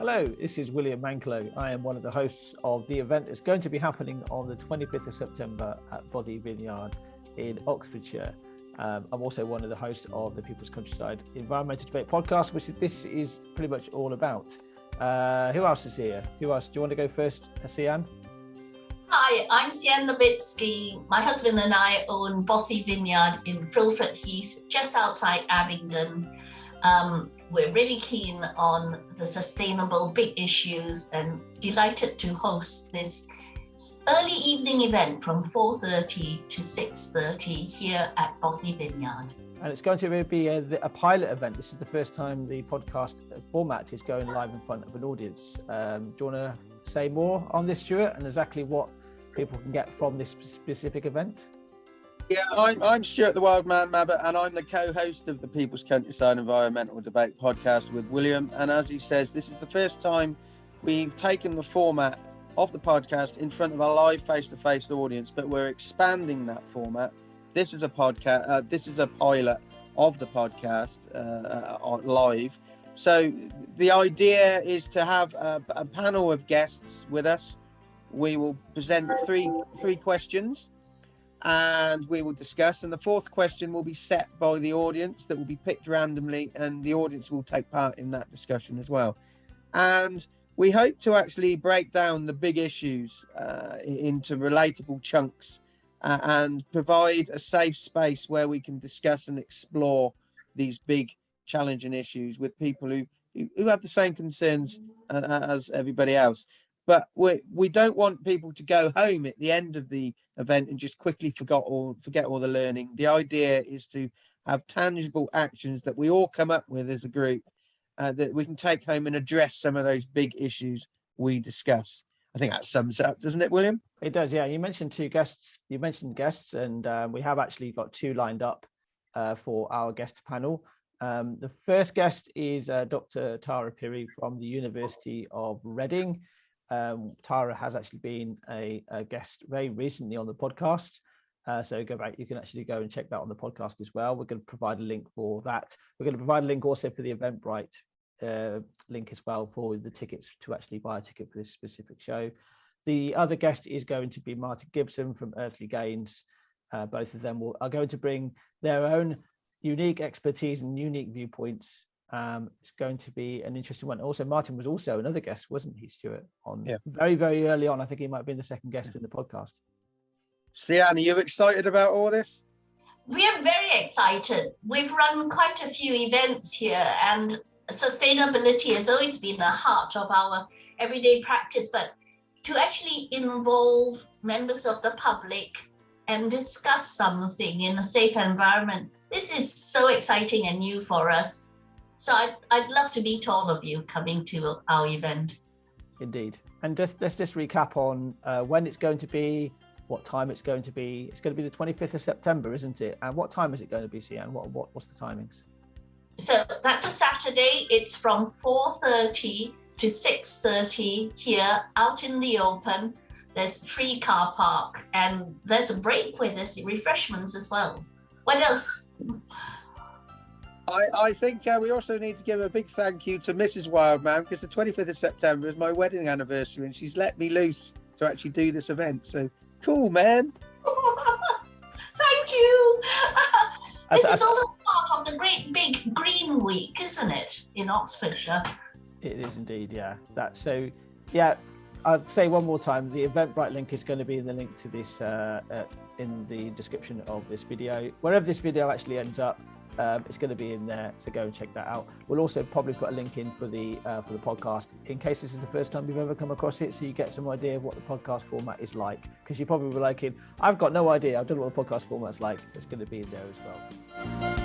Hello, this is William Manklow. I am one of the hosts of the event that's going to be happening on the 25th of September at Bothy Vineyard in Oxfordshire. I'm also one of the hosts of the People's Countryside Environmental Debate Podcast, which this is pretty much all about. Who else is here? Who else? Do you want to go first, Sian? Hi, I'm Sian. My husband and I own Bothy Vineyard in Frilford Heath, just outside Abingdon. We're really keen on the sustainable big issues and delighted to host this early evening event from 4:30 to 6:30 here at Bothy Vineyard. And it's going to be a pilot event. This is the first time the podcast format is going live in front of an audience. Do you want to say more on this, Stuart, and exactly what people can get from this specific event? Yeah, I'm Stuart the Wild Man Mabbott, and I'm the co-host of the People's Countryside Environmental Debate Podcast with William. And as he says, this is the first time we've taken the format of the podcast in front of a live face-to-face audience, but we're expanding that format. This is a podcast. This is a pilot of the podcast live. So the idea is to have a panel of guests with us. We will present three questions, and we will discuss. And the fourth question will be set by the audience, that will be picked randomly, and the audience will take part in that discussion as well. And we hope to actually break down the big issues into relatable chunks and provide a safe space where we can discuss and explore these big challenging issues with people who have the same concerns as everybody else. But we don't want people to go home at the end of the event and just quickly forget all the learning. The idea is to have tangible actions that we all come up with as a group that we can take home and address some of those big issues we discuss. I think that sums it up, doesn't it, William? It does, yeah. You mentioned two guests. You mentioned guests, and we have actually got two lined up for our guest panel. The first guest is Dr. Tara Pirie from the University of Reading. Tara has actually been a guest very recently on the podcast. So go back, you can actually go and check that on the podcast as well. We're going to provide a link for that. We're going to provide a link also for the Eventbrite link as well for the tickets, to actually buy a ticket for this specific show. The other guest is going to be Martin Gibson from Earthly Gains. Both of them are going to bring their own unique expertise and unique viewpoints. It's going to be an interesting one. Also, Martin was also another guest, wasn't he, Stuart? Very, very early on. I think he might have been the second guest in the podcast. Sian, are you excited about all this? We are very excited. We've run quite a few events here, and sustainability has always been the heart of our everyday practice. But to actually involve members of the public and discuss something in a safe environment, this is so exciting and new for us. So I'd love to meet all of you coming to our event. Indeed. And let's just recap on when it's going to be, what time it's going to be. It's going to be the 25th of September, isn't it? And what time is it going to be, Sian? What's the timings? So that's a Saturday. It's from 4:30 to 6:30 here out in the open. There's free car park, and there's a break where there's refreshments as well. What else? I think we also need to give a big thank you to Mrs. Wildman, because the 25th of September is my wedding anniversary, and she's let me loose to actually do this event. So cool, man. Thank you. This is also part of the great big Green Week, isn't it, in Oxfordshire? It is indeed, yeah. I'll say one more time, the Eventbrite link is going to be in the link to this in the description of this video. Wherever this video actually ends up, it's going to be in there, so go and check that out. We'll also probably put a link in for the podcast, in case this is the first time you've ever come across it, so you get some idea of what the podcast format is like, because you probably were like, I've got no idea, I don't know what the podcast format's like. It's going to be in there as well.